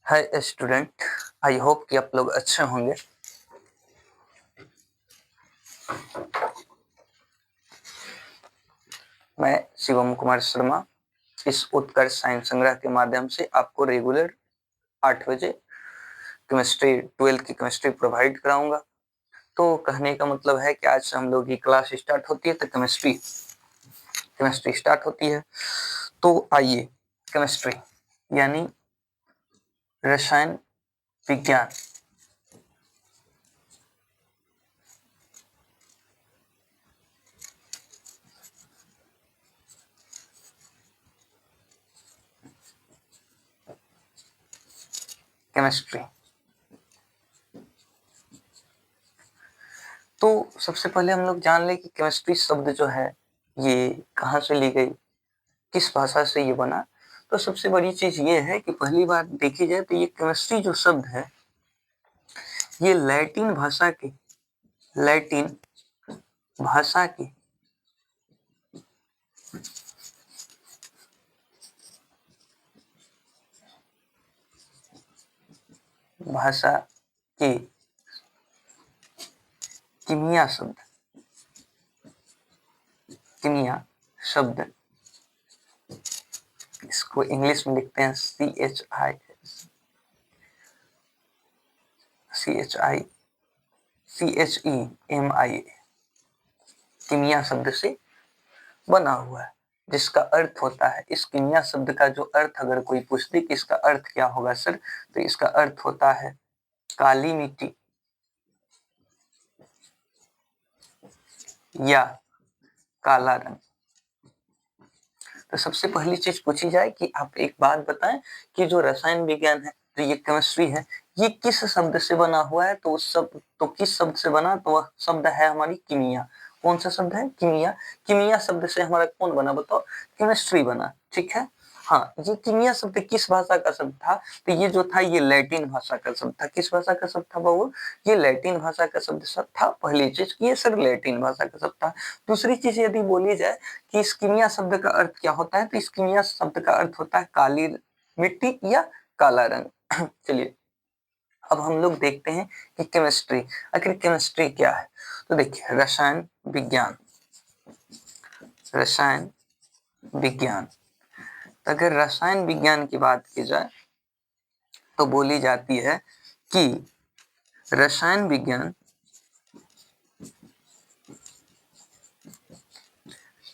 Hi student, I hope कि आप लोग अच्छे होंगे। मैं शिवम कुमार शर्मा इस उत्कर्ष साइंस संग्रह के माध्यम से आपको रेगुलर 8 बजे केमिस्ट्री 12th की केमिस्ट्री प्रोवाइड कराऊंगा। तो कहने का मतलब है कि आज से हम लोग की क्लास स्टार्ट होती है, तो केमिस्ट्री स्टार्ट होती है। तो आइए, केमिस्ट्री यानी रसायन विज्ञान। केमिस्ट्री तो सबसे पहले हम लोग जान ले कि केमिस्ट्री शब्द जो है ये कहाँ से ली गई, किस भाषा से ये बना। तो सबसे बड़ी चीज ये है कि पहली बात देखी जाए तो ये केमिस्ट्री जो शब्द है ये लैटिन भाषा के कीमिया शब्द इसको इंग्लिश में लिखते हैं CHEMIA, कीमिया शब्द से बना हुआ है, जिसका अर्थ होता है, इस कीमिया शब्द का जो अर्थ अगर कोई पूछ दे कि इसका अर्थ क्या होगा सर, तो इसका अर्थ होता है काली मिट्टी या काला रंग। तो सबसे पहली चीज पूछी जाए कि आप एक बात बताएं कि जो रसायन विज्ञान है, तो ये केमिस्ट्री है, ये किस शब्द से बना हुआ है। तो किस शब्द से बना, तो वह शब्द है हमारी कीमिया। कौन सा शब्द है? कीमिया। कीमिया शब्द से हमारा कौन बना बताओ? केमिस्ट्री बना। ठीक है। हाँ, ये कीमिया शब्द किस भाषा का शब्द था? तो ये जो था ये लैटिन भाषा का शब्द था। किस भाषा का शब्द था बाबू? ये लैटिन भाषा का शब्द था। पहली चीज ये सर लैटिन भाषा का शब्द था। दूसरी चीज यदि बोली जाए कि इस कीमिया शब्द का अर्थ क्या होता है, तो इस कीमिया शब्द का अर्थ होता है काली मिट्टी या काला रंग। चलिए अब हम लोग देखते हैं कि केमिस्ट्री, आखिर केमिस्ट्री क्या है। तो देखिए, रसायन विज्ञान। अगर रसायन विज्ञान की बात की जाए तो बोली जाती है कि रसायन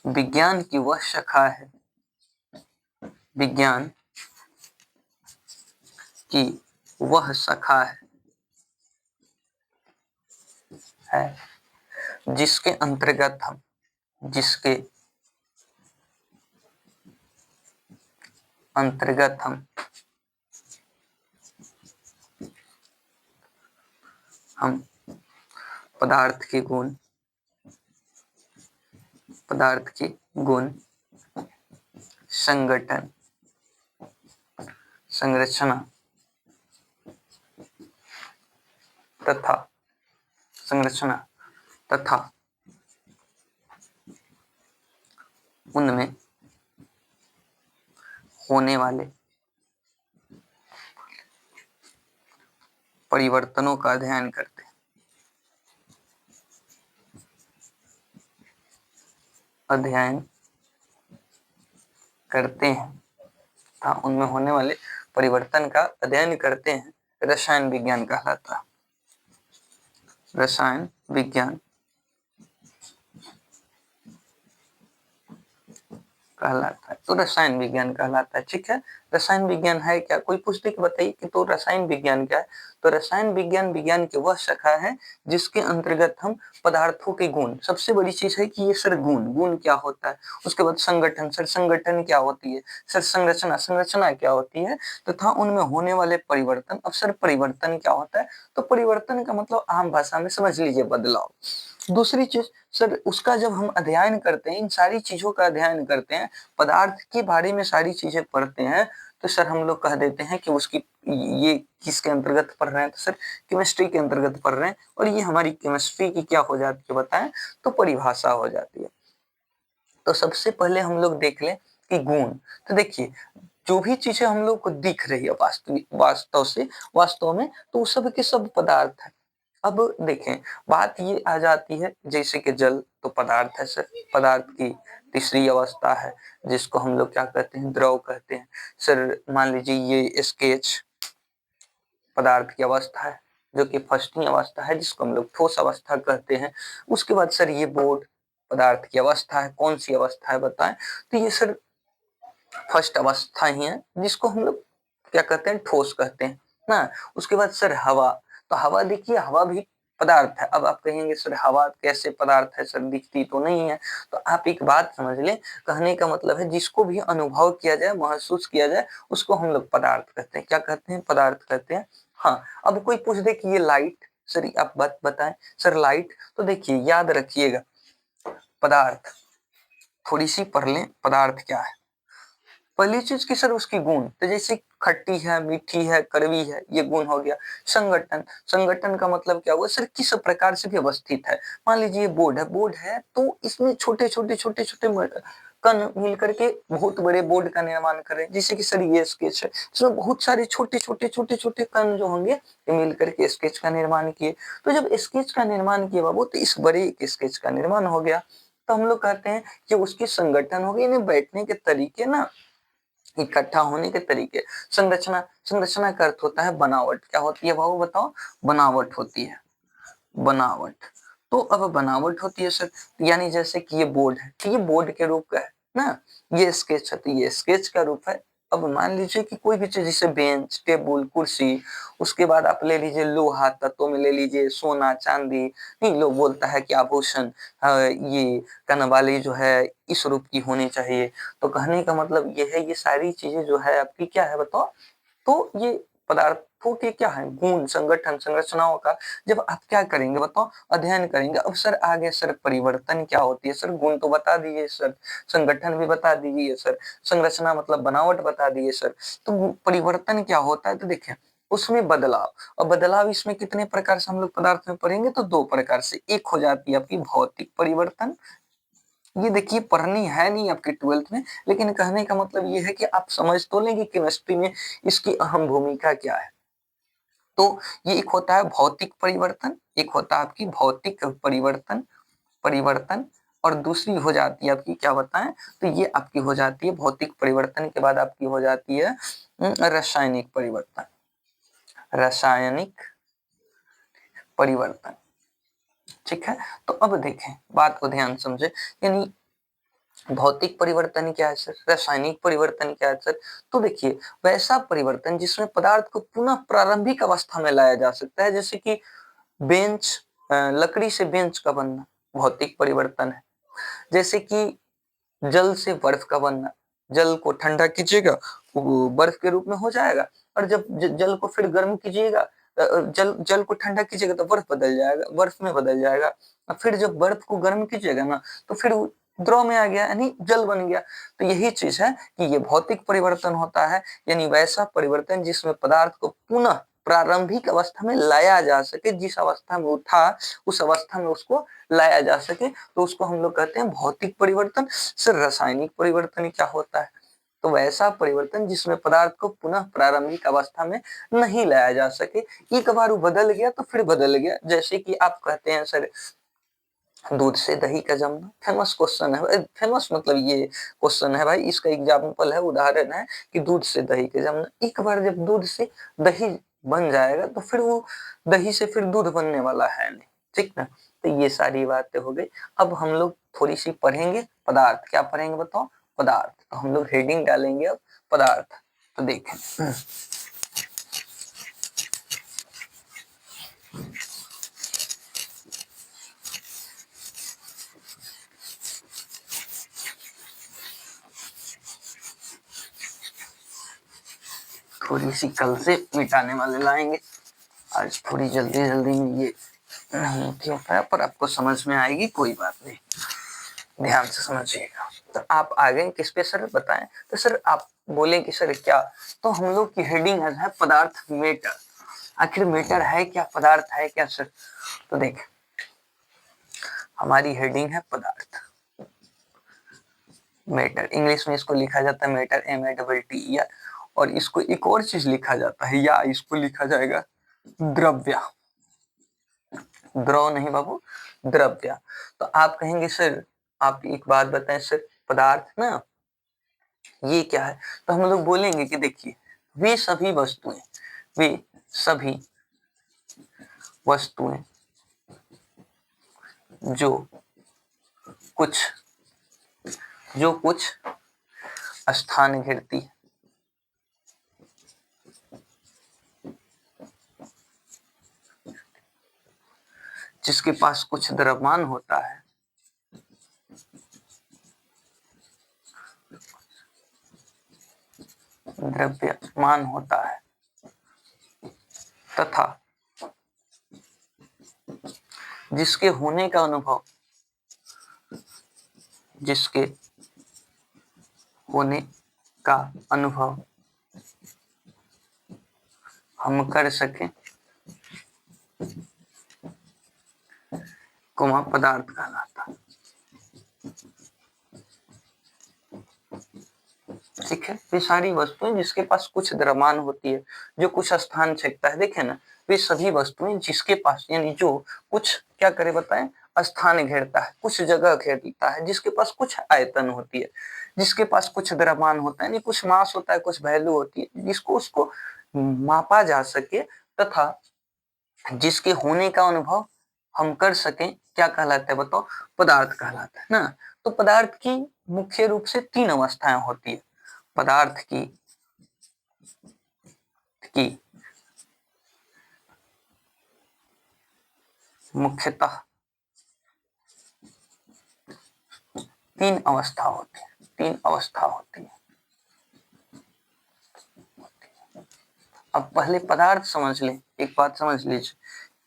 विज्ञान की वह शाखा है, विज्ञान की वह शाखा है जिसके अंतर्गत हम पदार्थ के गुण, संरचना तथा उनमें होने वाले परिवर्तनों का अध्ययन करते हैं तथा उनमें होने वाले परिवर्तन का अध्ययन करते हैं। रसायन विज्ञान कहलाता है। रसायन विज्ञान कहलाता है, तो रसायन विज्ञान कहलाता है। ठीक है, रसायन विज्ञान है क्या? कोई पूछते कि बताइए कि तो रसायन विज्ञान क्या है। तो रसायन विज्ञान की वह शाखा है जिसके अंतर्गत हम पदार्थों के गुण, सबसे बड़ी चीज है कि ये सर गुण क्या होता है। उसके बाद संगठन, सर संगठन क्या होती है। सर संरचना क्या होती है, तथा उनमें होने वाले परिवर्तन। अब सर परिवर्तन क्या होता है? तो परिवर्तन का मतलब आम भाषा में समझ लीजिए बदलाव। दूसरी चीज सर, उसका जब हम अध्ययन करते हैं, इन सारी चीजों का अध्ययन करते हैं, पदार्थ के बारे में सारी चीजें पढ़ते हैं, तो सर हम लोग कह देते हैं कि उसकी ये किसके अंतर्गत पढ़ रहे हैं, तो सर केमिस्ट्री के अंतर्गत पढ़ रहे हैं। और ये हमारी केमिस्ट्री की क्या हो जाती है बताएं, तो परिभाषा हो जाती है। तो सबसे पहले हम लोग देख लें कि गुण। तो देखिए, जो भी चीजें हम लोग को दिख रही है वास्तव में, तो वो सब के सब पदार्थ है। अब देखें, बात ये आ जाती है जैसे कि जल तो पदार्थ है सर, पदार्थ की तीसरी अवस्था है जिसको हम लोग क्या कहते हैं, द्रव कहते हैं सर। मान लीजिए ये स्केच पदार्थ की अवस्था है, जो कि फर्स्टनी अवस्था है जिसको हम लोग ठोस अवस्था कहते हैं। उसके बाद सर ये बोर्ड पदार्थ की अवस्था है। कौन सी अवस्था है बताएं? तो ये सर फर्स्ट अवस्था ही है जिसको हम लोग क्या कहते हैं, ठोस कहते हैं ना। उसके बाद सर हवा, तो हवा देखिए, हवा भी पदार्थ है। अब आप कहेंगे सर हवा कैसे पदार्थ है सर, दिखती तो नहीं है। तो आप एक बात समझ लें, कहने का मतलब है जिसको भी अनुभव किया जाए, महसूस किया जाए, उसको हम लोग पदार्थ कहते हैं। क्या कहते हैं? पदार्थ कहते हैं। हाँ, अब कोई पूछ दे कि ये लाइट, सर आप बात बताएं सर लाइट, तो देखिए याद रखिएगा, पदार्थ थोड़ी सी पढ़ लें, पदार्थ क्या है। पहली चीज की सर उसकी गुण, तो जैसे खट्टी है, मीठी है, कड़वी है, ये गुण हो गया। संगठन, संगठन का मतलब क्या हुआ सर, किस प्रकार से व्यवस्थित है। मान लीजिए बोर्ड है, बोर्ड है तो इसमें छोटे छोटे छोटे छोटे कण मिल करके बहुत बड़े बोर्ड का निर्माण करें। जैसे कि सर ये स्केच है, इसमें बहुत सारे छोटे छोटे छोटे छोटे कण जो होंगे ये मिल करके स्केच का निर्माण किए। तो जब स्केच का निर्माण किया बाबू, तो इस बड़े एक स्केच का निर्माण हो गया। तो हम लोग कहते हैं कि उसकी संगठन हो गई, यानी बैठने के तरीके ना, इकट्ठा होने के तरीके। संरचना, संरचना का अर्थ होता है बनावट। क्या होती है बाबू बताओ? बनावट होती है, बनावट। तो अब बनावट होती है सर, यानी जैसे कि ये बोर्ड है, तो ये बोर्ड के रूप का है ना, ये स्केच है तो ये स्केच का रूप है। अब मान लीजिए कि कोई भी चीज, जैसे बेंच, टेबल, कुर्सी, उसके बाद आप ले लीजिए लोहा, तत्वों में ले लीजिए सोना, चांदी, नहीं लोग बोलता है कि आभूषण, ये कनवाली जो है इस रूप की होनी चाहिए। तो कहने का मतलब ये है, ये सारी चीजें जो है आपकी क्या है बताओ, तो ये पदार्थों के क्या है, गुण, संगठन, संरचनाओं का जब आप क्या करेंगे बताओ, अध्ययन करेंगे। अब सर आगे सर परिवर्तन क्या होती है सर, गुण तो बता दीजिए सर, संगठन भी बता दीजिए सर, संरचना मतलब बनावट बता दीजिए सर, तो परिवर्तन क्या होता है? तो देखिए उसमें बदलाव, और बदलाव इसमें कितने प्रकार से हम लोग पदार्थ में पढ़ेंगे, तो दो प्रकार से। एक हो जाती है आपकी भौतिक परिवर्तन, ये देखिए पढ़नी है नहीं आपके 12th में, लेकिन कहने का मतलब ये है कि आप समझ तो लेंगे केमिस्ट्री में इसकी अहम भूमिका क्या है। तो ये एक होता है भौतिक परिवर्तन, एक होता है आपकी भौतिक परिवर्तन, परिवर्तन, और दूसरी हो जाती है आपकी क्या बताएं, तो ये आपकी हो जाती है भौतिक परिवर्तन के बाद आपकी हो जाती है रासायनिक परिवर्तन, रासायनिक परिवर्तन। ठीक है, तो अब देखें, बात को ध्यान समझे, यानी भौतिक परिवर्तन क्या है सर, रासायनिक परिवर्तन क्या है सर। तो देखिए वैसा परिवर्तन जिसमें पदार्थ को पुनः प्रारंभिक अवस्था में लाया जा सकता है, जैसे कि बेंच, लकड़ी से बेंच का बनना भौतिक परिवर्तन है। जैसे कि जल से बर्फ का बनना, जल को ठंडा कीजिएगा वो बर्फ के रूप में हो जाएगा, और जब जल को फिर गर्म कीजिएगा, जल जल को ठंडा कीजिएगा तो बर्फ बदल जाएगा, बर्फ में बदल जाएगा। और फिर जब बर्फ को गर्म कीजिएगा ना, तो फिर वो द्रव में आ गया, यानी जल बन गया। तो यही चीज है कि ये भौतिक परिवर्तन होता है, यानी वैसा परिवर्तन जिसमें पदार्थ को पुनः प्रारंभिक अवस्था में लाया जा सके, जिस अवस्था में उठा उस अवस्था में उसको लाया जा सके, तो उसको हम लोग कहते हैं भौतिक परिवर्तन। सर रासायनिक परिवर्तन क्या होता है? तो वैसा परिवर्तन जिसमें पदार्थ को पुनः प्रारंभिक अवस्था में नहीं लाया जा सके, एक बार वो बदल गया तो फिर बदल गया। जैसे कि आप कहते हैं सर दूध से दही का जमना, फेमस क्वेश्चन है, फेमस मतलब ये क्वेश्चन है भाई, इसका एग्जाम्पल है, उदाहरण है कि दूध से दही का जमना। एक बार जब दूध से दही बन जाएगा तो फिर वो दही से फिर दूध बनने वाला है नहीं, ठीक ना। तो ये सारी बातें हो गई। अब हम लोग थोड़ी सी पढ़ेंगे पदार्थ। क्या पढ़ेंगे बताओ? पदार्थ। तो हम लोग हेडिंग डालेंगे अब पदार्थ। तो देखें थोड़ी सी कल से मिटाने वाले लाएंगे, आज थोड़ी जल्दी जल्दी में ये नहीं क्यों पाया, पर आपको समझ में आएगी, कोई बात नहीं, ध्यान से समझिएगा। तो आप आ गए किस पे सर बताएं? तो सर आप बोले कि सर क्या, तो हम लोग की हेडिंग है पदार्थ मेटर। आखिर मेटर है क्या, पदार्थ है क्या सर? तो देख हमारी हेडिंग है पदार्थ, मैटर, इंग्लिश में इसको लिखा जाता है मैटर, MATT, और इसको एक और चीज लिखा जाता है, या इसको लिखा जाएगा द्रव्य, द्रव नहीं बाबू, द्रव्य। तो आप कहेंगे सर, आप एक बात बताएं सर, पदार्थ ना ये क्या है, तो हम लोग बोलेंगे कि देखिए वे सभी वस्तुएं, वे सभी वस्तुएं जो कुछ स्थान घेरती है, जिसके पास कुछ द्रव्यमान होता है, द्रव्यमान होता है, तथा जिसके होने का अनुभव, जिसके होने का अनुभव हम कर सकें, कोमा पदार्थ कहलाता है। ठीक है, ये सारी वस्तुएं जिसके पास कुछ द्रव्यमान होती है, जो कुछ स्थान छेदता है, देखे ना, वे सभी वस्तुएं जिसके पास, यानी जो कुछ क्या करे बताएं, स्थान घेरता है, कुछ जगह घेरता है, जिसके पास कुछ आयतन होती है, जिसके पास कुछ द्रव्यमान होता है, यानी कुछ मास होता है, कुछ वैल्यू होती है, जिसको उसको मापा जा सके, तथा जिसके होने का अनुभव हम कर सकें, क्या कहलाता है बताओ, पदार्थ कहलाता है ना। तो पदार्थ की मुख्य रूप से 3 अवस्थाएं होती है, पदार्थ की मुख्यतः 3 अवस्था होती है, 3 अवस्था होती है। अब पहले पदार्थ समझ लें, एक बात समझ लीजिए,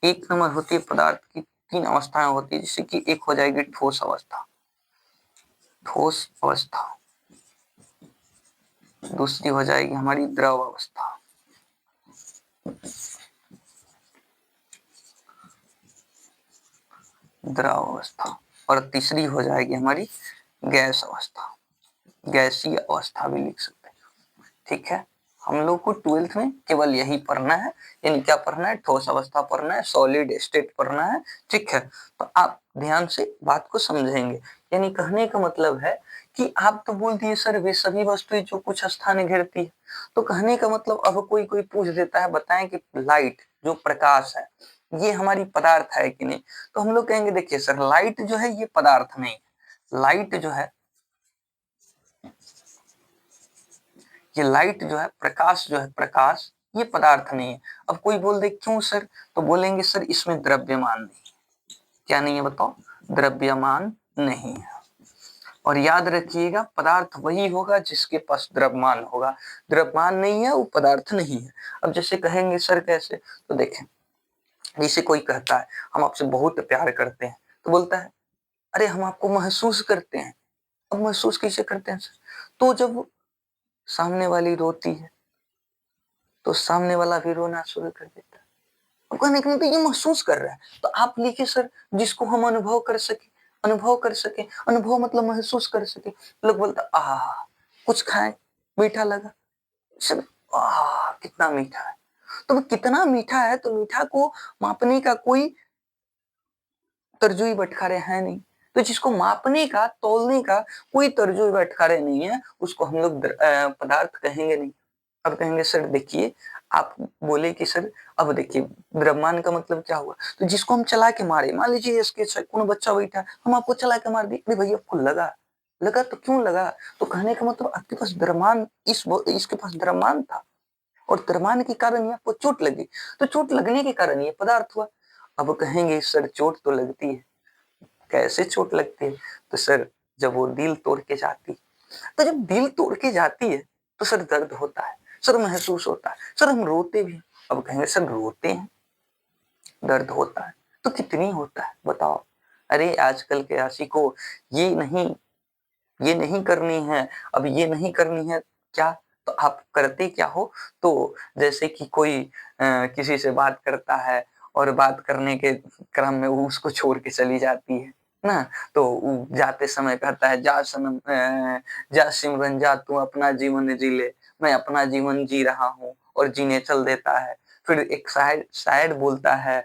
एक नंबर होती है पदार्थ की 3 अवस्थाएं होती है, जैसे कि एक हो जाएगी ठोस अवस्था, ठोस अवस्था, दूसरी हो जाएगी हमारी द्रव अवस्था, द्रव अवस्था, और तीसरी हो जाएगी हमारी गैस अवस्था, गैसीय अवस्था भी लिख सकते हैं। ठीक है, हम लोग को 12th में केवल यही पढ़ना है, यानी क्या पढ़ना है, ठोस अवस्था पढ़ना है, सॉलिड स्टेट पढ़ना है। ठीक है, तो आप ध्यान से बात को समझेंगे, यानी कहने का मतलब है कि आप तो बोल दिए सर वे सभी वस्तुएं जो कुछ स्थान घेरती है, तो कहने का मतलब अब कोई पूछ देता है बताएं कि लाइट जो प्रकाश है ये हमारी पदार्थ है कि नहीं, तो हम लोग कहेंगे देखिए सर लाइट जो है ये पदार्थ नहीं, लाइट जो है, ये लाइट जो है, प्रकाश जो है, प्रकाश ये पदार्थ नहीं है। अब कोई बोल दे क्यों सर, तो बोलेंगे सर इसमें द्रव्यमान नहीं, क्या नहीं है बताओ, द्रव्यमान नहीं है। और याद रखिएगा पदार्थ वही होगा जिसके पास द्रव्यमान होगा, द्रव्यमान नहीं है वो पदार्थ नहीं है। अब जैसे कहेंगे सर कैसे, तो देखें, जैसे कोई कहता है हम आपसे बहुत प्यार करते हैं, तो बोलता है अरे हम आपको महसूस करते हैं। अब महसूस कैसे करते हैं सर, तो जब सामने वाली रोती है तो सामने वाला भी रोना शुरू कर देता है। अब कहने का मतलब ये महसूस कर रहा है, तो आप लिखिए सर जिसको हम अनुभव कर सके, अनुभव कर सके, अनुभव मतलब महसूस कर सके। लोग बोलते कुछ खाए, मीठा लगा सर, कितना मीठा है, तो कितना मीठा है, तो मीठा को मापने का कोई तरजुई बटखारे है नहीं, तो जिसको मापने का, तौलने का कोई तरजुई बटखारे नहीं है, उसको हम लोग पदार्थ कहेंगे नहीं। अब कहेंगे सर देखिए, आप बोले कि सर अब देखिए द्रव्यमान का मतलब क्या हुआ, तो जिसको हम चला के मारे, मान लीजिए इसके कौन बच्चा बैठा, हम आपको चला के मार दिए, अरे भैया आपको लगा, लगा तो क्यों लगा, तो कहने का मतलब आपके पास द्रव्यमान, इसके पास द्रव्यमान था, और द्रव्यमान के कारण आपको चोट लगी, तो चोट लगने के कारण ये पदार्थ हुआ। अब कहेंगे सर चोट तो लगती है, कैसे चोट लगती है, तो सर जब वो दिल तोड़ के जाती, तो जब दिल तोड़ के जाती है तो सर दर्द होता है, सर महसूस होता है, सर हम रोते भी। अब कहेंगे सर रोते हैं, दर्द होता है, तो कितनी होता है बताओ, अरे आजकल के आशी को ये नहीं करनी है, अब ये नहीं करनी है क्या, तो आप करते क्या हो, तो जैसे कि कोई किसी से बात करता है और बात करने के क्रम में वो उसको छोड़ के चली जाती है, ना। तो जाते समय कहता है, जा सनम जा सिमरन जा, तू अपना जीवन जी ले, मैं अपना जीवन जी रहा हूँ, और जीने चल देता है। फिर एक शायर बोलता है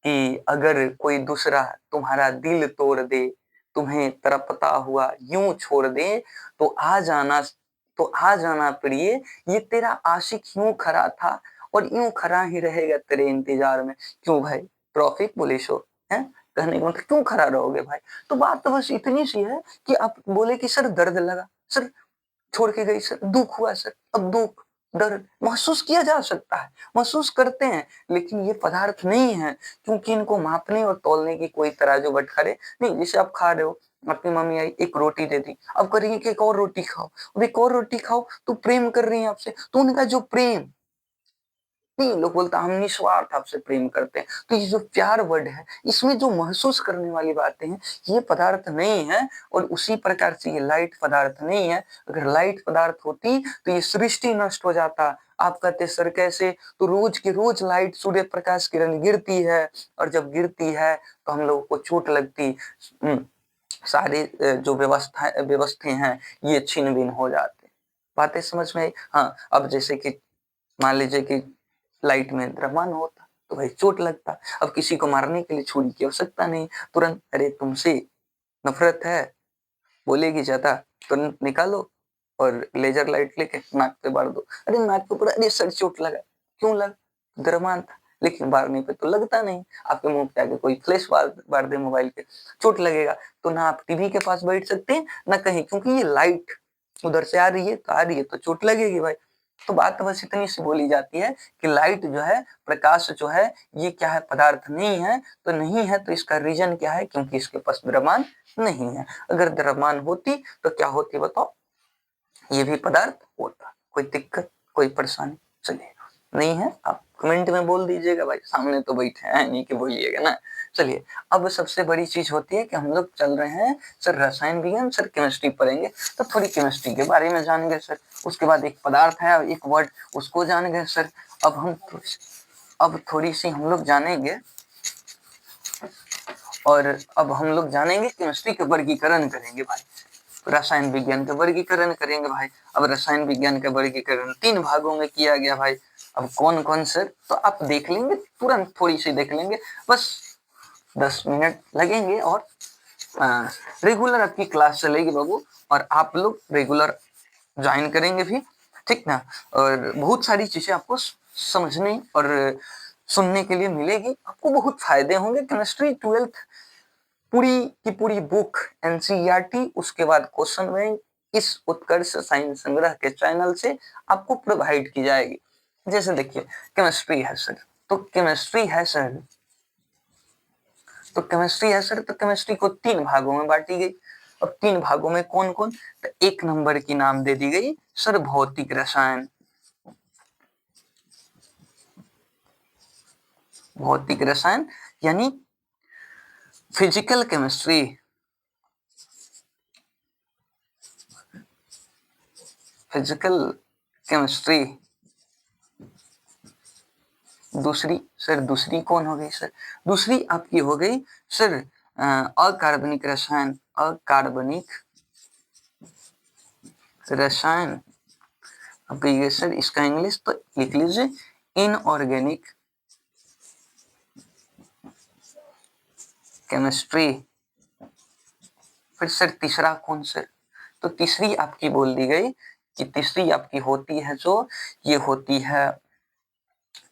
कि अगर कोई दूसरा तुम्हारा दिल तोड़ दे, तुम्हें तड़पता हुआ यूं छोड़ दे, तो आ जाना, तो आ जाना प्रिय, ये तेरा आशिक यूं खरा था, और यूं खरा ही रहेगा तेरे इंतजार में। क्यों भाई, ट्रैफिक पुलिस हो, है कहने का मतलब क्यों खड़ा रहोगे भाई। तो बात तो बस इतनी सी है कि आप बोले कि सर दर्द लगा, सर छोड़ के गई, सर दुख हुआ, सर अब दुख दर्द महसूस किया जा सकता है, महसूस करते हैं, लेकिन ये पदार्थ नहीं है, क्योंकि इनको मापने और तौलने की कोई तराजू बटखरे नहीं। जैसे आप खा रहे हो, अपनी मम्मी आई एक रोटी दे दी, अब करेंगे कि एक और रोटी खाओ, अब एक और रोटी खाओ, तो प्रेम कर रही है आपसे, तो उनका जो प्रेम नहीं, लोग बोलता हम निस्वार्थ आपसे प्रेम करते हैं। तो ये जो प्यार वर्ड है, इसमें जो महसूस करने वाली बातें हैं, ये पदार्थ नहीं है। और उसी प्रकार से ये लाइट पदार्थ नहीं है। अगर लाइट पदार्थ होती तो ये सृष्टि नष्ट हो जाता। आप कहते सर कैसे, तो रोज के रोज लाइट सूर्य प्रकाश किरण गिरती है, और जब गिरती है तो हम लोगों को चोट लगती, सारे जो व्यवस्था हैं ये छिन्न भिन्न हो जाते। बातें समझ में आई? हाँ, अब जैसे कि मान लीजिए कि लाइट में द्रव्यमान होता तो भाई चोट लगता। अब किसी को मारने के लिए छुरी की आवश्यकता नहीं, तुरंत अरे तुमसे नफरत है बोलेगी ज्यादा, तुरंत निकालो और लेजर लाइट लेके नाक पे बार दो, अरे नाक पे पड़ा, अरे सर चोट लगा, क्यों लगा, द्रव्यमान था। लेकिन बारने पे तो लगता नहीं, आपके मुंह पे आके कोई फ्लैश बार दे मोबाइल पे, चोट लगेगा। तो ना आप टीवी के पास बैठ सकते हैं ना कहीं, क्योंकि ये लाइट उधर से आ रही है तो आ रही है तो चोट लगेगी भाई। तो बात बस इतनी सी बोली जाती है कि लाइट जो है, प्रकाश जो है, ये क्या है, पदार्थ नहीं है। तो नहीं है तो इसका रीजन क्या है, क्योंकि इसके पास द्रव्यमान नहीं है। अगर द्रव्यमान होती तो क्या होती बताओ, ये भी पदार्थ होता। कोई दिक्कत, कोई परेशानी? चलिए, नहीं है आप कमेंट में बोल दीजिएगा भाई, सामने तो बैठे हैं नहीं कि बोलिएगा ना। चलिए, अब सबसे बड़ी चीज होती है कि हम लोग चल रहे हैं सर रसायन विज्ञान, सर केमिस्ट्री पढ़ेंगे, तो थोड़ी केमिस्ट्री के बारे में जानेंगे सर। उसके बाद एक पदार्थ है, एक वर्ड, उसको जान गए सर। अब थोड़ी सी हम लोग जानेंगे, और अब हम लोग जानेंगे केमिस्ट्री का वर्गीकरण करेंगे भाई, रसायन विज्ञान का वर्गीकरण करेंगे भाई। अब रसायन विज्ञान का वर्गीकरण 3 भागों में किया गया भाई। अब कौन कौन से, तो आप देख लेंगे, तुरंत थोड़ी सी देख लेंगे, बस 10 मिनट लगेंगे, और रेगुलर आपकी क्लास चलेगी बाबू, और आप लोग रेगुलर ज्वाइन करेंगे भी, ठीक ना। और बहुत सारी चीजें आपको समझने और सुनने के लिए मिलेगी, आपको बहुत फायदे होंगे। केमिस्ट्री 12th पूरी की पूरी बुक एनसीईआरटी, उसके बाद क्वेश्चन बैंक इस उत्कर्ष साइंस संग्रह के चैनल से आपको प्रोवाइड की जाएगी। जैसे देखिए, केमिस्ट्री है सर, तो केमिस्ट्री है सर, तो केमिस्ट्री को 3 भागों में बांटी गई। अब 3 भागों में कौन कौन, तो 1 नंबर की नाम दे दी गई सर भौतिक रसायन। भौतिक रसायन यानी फिजिकल केमिस्ट्री। फिजिकल केमिस्ट्री दूसरी, सर दूसरी कौन हो गई सर, दूसरी आपकी हो गई सर अकार्बनिक रसायन। अकार्बनिक रसायन, अब ये सर इसका इंग्लिश तो लिख लीजिए इनऑर्गेनिक केमिस्ट्री। फिर सर तीसरा कौन सर, तो तीसरी आपकी बोल दी गई कि तीसरी आपकी होती है जो, ये होती है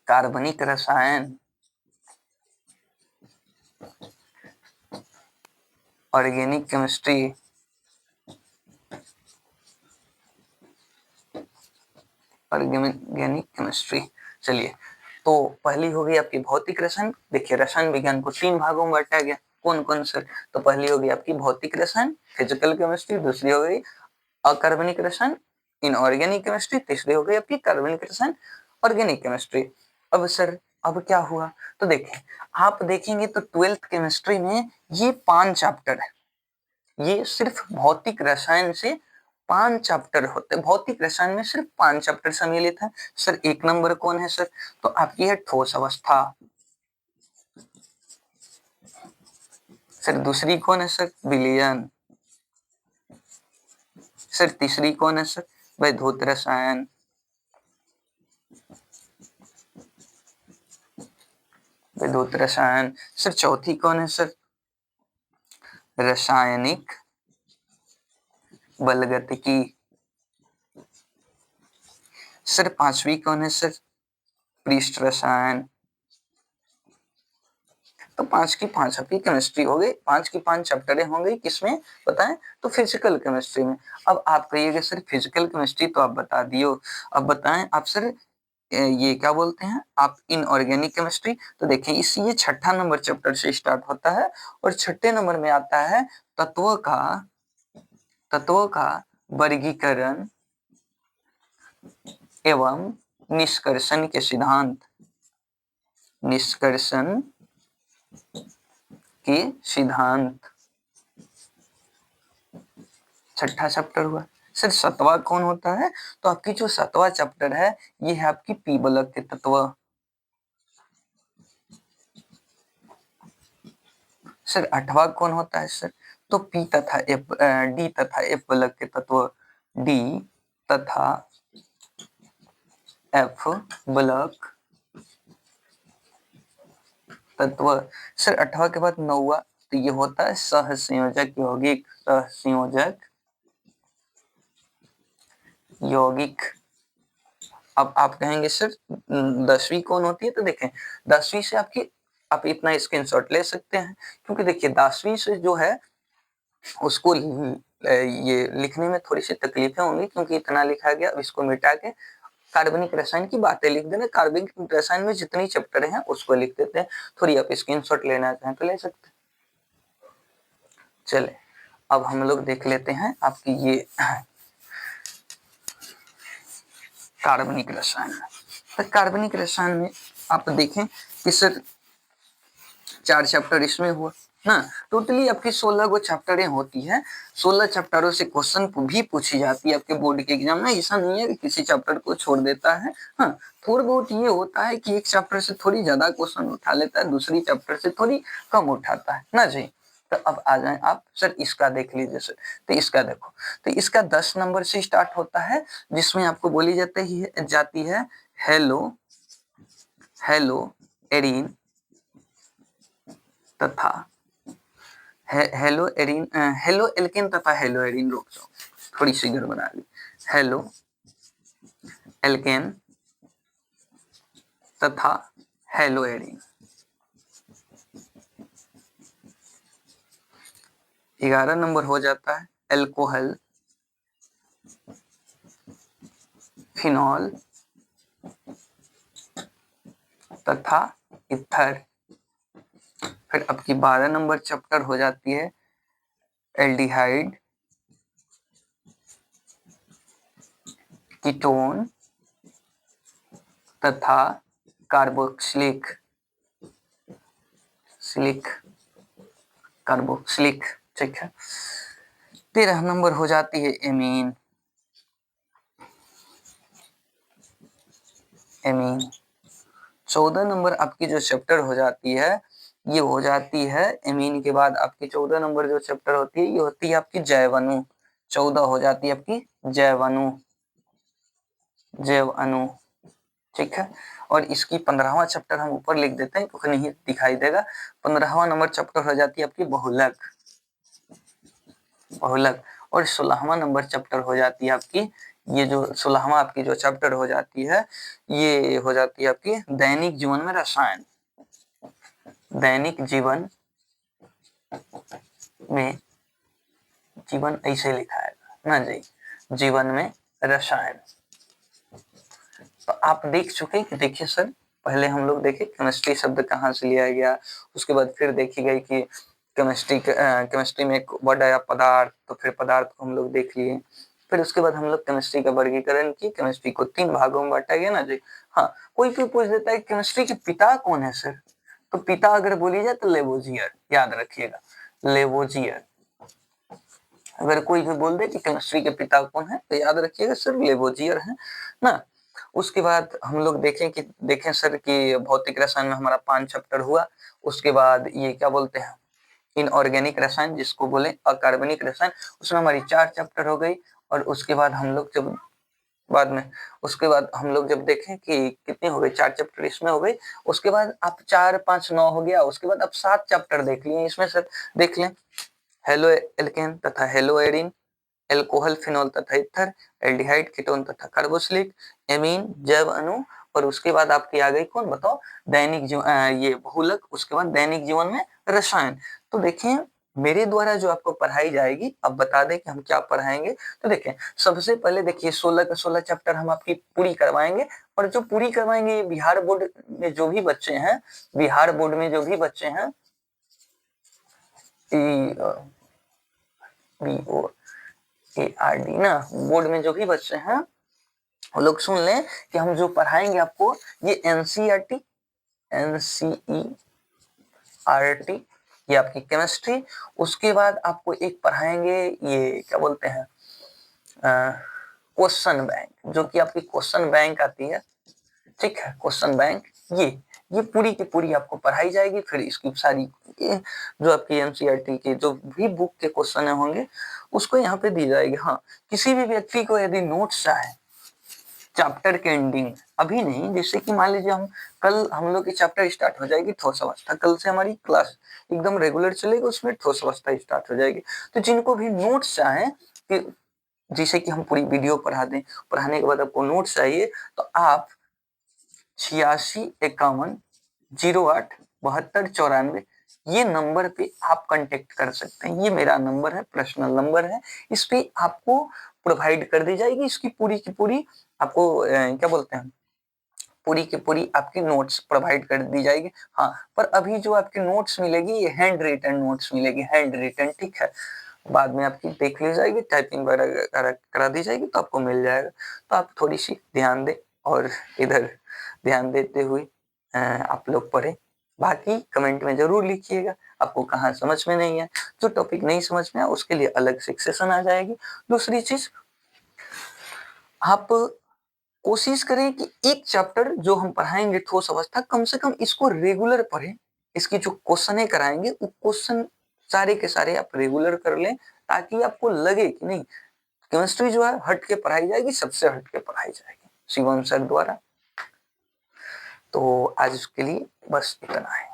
कार्बनिक रसायन, ऑर्गेनिक केमिस्ट्री। Organic chemistry. चलिए, तो पहली हो गई आपकी भौतिक रसायन। देखिए, रसायन विज्ञान को 3 भागों में बांटा गया, कौन कौन सर, तो पहली हो गई आपकी भौतिक रसायन फिजिकल केमिस्ट्री, दूसरी हो गई अकार्बनिक रसायन इनऑर्गेनिक केमिस्ट्री, तीसरी हो गई आपकी कार्बनिक रसायन ऑर्गेनिक केमिस्ट्री। अब सर, अब क्या हुआ, तो देखिए, आप देखेंगे तो 12th केमिस्ट्री में ये 5 चैप्टर है, ये सिर्फ भौतिक रसायन से 5 चैप्टर होते हैं। भौतिक रसायन में सिर्फ 5 चैप्टर सम्मिलित है सर। 1 नंबर कौन है सर, तो आपकी है ठोस अवस्था। सर दूसरी कौन है सर? विलयन। सर तीसरी कौन है सर? वैद्युत रसायन। वैद्युत रसायन। सर चौथी कौन है सर? रासायनिक बलगतिकी। सर पांचवी कौन है सर? पृष्ठ रसायन। तो 5 की 5 आपकी केमिस्ट्री हो गई, 5 की 5 चैप्टरें होंगी किसमें बताएं? तो फिजिकल केमिस्ट्री में। अब आप कहिएगा सर फिजिकल केमिस्ट्री तो आप बता दियो, अब बताएं आप सर ये क्या बोलते हैं आप इनऑर्गेनिक केमिस्ट्री। तो देखिए इस ये छठा नंबर चैप्टर से स्टार्ट होता है और छठे नंबर में आता है तत्वों का वर्गीकरण एवं निष्कर्षण के सिद्धांत। निष्कर्षण के सिद्धांत छठा चैप्टर हुआ। सर सातवां कौन होता है? तो आपकी जो सातवां चैप्टर है ये है आपकी पी बलक के तत्व। सर आठवां कौन होता है सर? तो पी तथा एफ डी तथा एफ बलक के तत्व। डी तथा एफ बलक तत्व। सर आठवां के बाद नौवां तो ये होता है सहसंयोजक यौगिक। सहसंयोजक यौगिक। अब आप कहेंगे सर 10वीं कौन होती है? तो देखें 10वीं से आपकी आप इतना स्क्रीनशॉट ले सकते हैं क्योंकि देखिए 10वीं से जो है उसको ये लिखने में थोड़ी सी तकलीफें होंगी क्योंकि इतना लिखा गया। अब इसको मिटा के कार्बनिक रसायन की बातें लिख देना। कार्बनिक रसायन में जितनी चैप्टर हैं उसको लिख देते हैं। थोड़ी आप स्क्रीनशॉट लेना चाहें तो ले सकते हैं। चले अब हम लोग देख लेते हैं आपकी ये कार्बनिक रसायन। तो कार्बनिक रसायन में आप देखें कि सर 4 चैप्टर इसमें हुआ ना। टोटली आपकी 16 गो चैप्टरें होती है। 16 चैप्टरों से क्वेश्चन भी पूछी जाती है आपके बोर्ड के एग्जाम में। ऐसा नहीं है कि किसी चैप्टर को छोड़ देता है। हाँ थोड़ा बहुत ये होता है कि एक चैप्टर से थोड़ी ज्यादा क्वेश्चन उठा लेता है, दूसरी चैप्टर से थोड़ी कम उठाता है ना जी। तो अब आ जाए आप सर इसका देख लीजिए सर। तो इसका देखो तो इसका 10 नंबर से स्टार्ट होता है जिसमें आपको बोली जाती है हेलो एरीन तथा हेलो एल्केन तथा हेलो एरीन। रुक जाओ थोड़ी सी गड़बड़ा ली। हेलो एल्केन तथा हेलो एरीन। 11 नंबर हो जाता है एल्कोहल फिनॉल तथा इथर। फिर आपकी 12 नंबर चैप्टर हो जाती है एल्डिहाइड कीटोन तथा कार्बोक्सिलिक कार्बोक्सिलिक। ठीक है। 13 नंबर हो जाती है एमीन। 14 नंबर आपकी जो चैप्टर हो जाती है ये हो जाती है एमीन के बाद आपकी 14 नंबर जो चैप्टर होती है ये होती है आपकी जैव अणु। 14 हो जाती है आपकी जैव अणु। ठीक है। और इसकी 15वां चैप्टर हम ऊपर लिख देते हैं क्योंकि नहीं दिखाई देगा। 15वां नंबर चैप्टर हो जाती है आपकी बहुलक। और 16वां नंबर चैप्टर हो जाती है आपकी ये जो 16वां आपकी जो चैप्टर हो जाती है ये हो जाती है आपकी दैनिक जीवन में रसायन। दैनिक जीवन में जीवन ऐसे लिखा है ना जी, जीवन में रसायन। तो आप देख चुके कि देखिए सर पहले हम लोग देखे केमिस्ट्री शब्द कहाँ से लिया गया, उसके बाद फिर देखी गई कि केमिस्ट्री में एक वर्ड आया पदार्थ, तो फिर पदार्थ को हम लोग देख लिए। फिर उसके बाद हम लोग केमिस्ट्री का वर्गीकरण की, केमिस्ट्री को 3 भागों में बांटा गया ना जी। हाँ कोई पूछ देता है केमिस्ट्री के पिता कौन है सर, तो पिता अगर बोली जाए तो लेवोजियर, याद रखिएगा लेवोजियर। अगर कोई भी बोल दे कि केमिस्ट्री के पिता कौन है तो याद रखिएगा सर लेवोजियर है ना। उसके बाद हम लोग देखें सर कि भौतिक रसायन में हमारा 5 चैप्टर हुआ। उसके बाद ये क्या बोलते हैं इनऑर्गेनिक रसायन जिसको बोले अकार्बनिक रसायन, उसमें हमारी 4 चैप्टर हो गई। और उसके बाद हम लोग जब देखें कि कितने हो गए, 4 चैप्टर इसमें हो गई। उसके बाद आप 4 5 9 हो गया, उसके बाद आप 7 चैप्टर देख लिए। इसमें से देख लें हेलो एल्केन तथा हेलो एरिन, एल्कोहल, फिनोल तथा ईथर, एल्डिहाइड, कीटोन तथा कार्बोक्सिलिक, एमीन, जैव अणु। और उसके बाद आपकी आ गई कौन बताओ, दैनिक जीवन, ये बहुलक। उसके बाद दैनिक जीवन में रसायन। तो देखें मेरे द्वारा जो आपको पढ़ाई जाएगी, अब बता दें कि हम क्या पढ़ाएंगे। तो देखें सबसे पहले देखिए 16 का 16 चैप्टर हम आपकी पूरी करवाएंगे। और जो पूरी करवाएंगे बिहार बोर्ड में जो भी बच्चे हैं, बिहार बोर्ड में जो भी बच्चे हैं, BOARD ना, बोर्ड में जो भी बच्चे हैं वो लोग सुन लें कि हम जो पढ़ाएंगे आपको ये NCERT ये आपकी केमिस्ट्री। उसके बाद आपको एक पढ़ाएंगे ये क्या बोलते हैं क्वेश्चन बैंक, जो कि आपकी क्वेश्चन बैंक आती है, ठीक है, क्वेश्चन बैंक। ये पूरी की पूरी आपको पढ़ाई जाएगी। फिर इसकी सारी जो आपकी NCERT के जो भी बुक के क्वेश्चन होंगे उसको यहाँ पे दी जाएगी। हाँ, किसी भी व्यक्ति को यदि नोट्स चाहे चैप्टर के एंडिंग, अभी नहीं, जैसे कि मान लीजिए कल हम लोग की चैप्टर स्टार्ट हो जाएगी ठोस अवस्था, कल से हमारी क्लास एकदम रेगुलर चलेगी, उसमें ठोस अवस्था स्टार्ट हो जाएगी। तो जिनको भी नोट्स चाहें कि जैसे कि हम पूरी वीडियो पढ़ा दें, पढ़ाने के बाद आपको नोट्स चाहिए, तो आप 8651087294 ये नंबर पे आप कांटेक्ट कर सकते हैं। ये मेरा नंबर है, पर्सनल नंबर है, इस पे आपको प्रोवाइड कर दी जाएगी इसकी पूरी की पूरी आपको क्या बोलते हैं, पूरी की पूरी आपकी नोट्स प्रोवाइड कर दी जाएगी। हाँ, पर अभी जो आपकी नोट्स मिलेगी ये हैंड रिटन नोट्स मिलेगी, हैंड रिटन, ठीक है। बाद में आपकी देख ली जाएगी, टाइपिंग वगैरह करा दी जाएगी तो आपको मिल जाएगा। तो आप थोड़ी सी ध्यान दें और इधर ध्यान देते हुए आप लोग पढ़ें। बाकी कमेंट में जरूर लिखिएगा आपको कहाँ समझ में नहीं है, जो टॉपिक नहीं समझ में आया उसके लिए अलग से सेशन आ जाएगी। दूसरी चीज, आप कोशिश करें कि एक चैप्टर जो हम पढ़ाएंगे ठोस अवस्था, कम से कम इसको रेगुलर पढ़ें। इसकी जो क्वेश्चन कराएंगे वो क्वेश्चन सारे के सारे आप रेगुलर कर लें, ताकि आपको लगे कि नहीं केमिस्ट्री जो है हट के पढ़ाई जाएगी, सबसे हट के पढ़ाई जाएगी शिवम सर द्वारा। तो आज के लिए बस इतना है।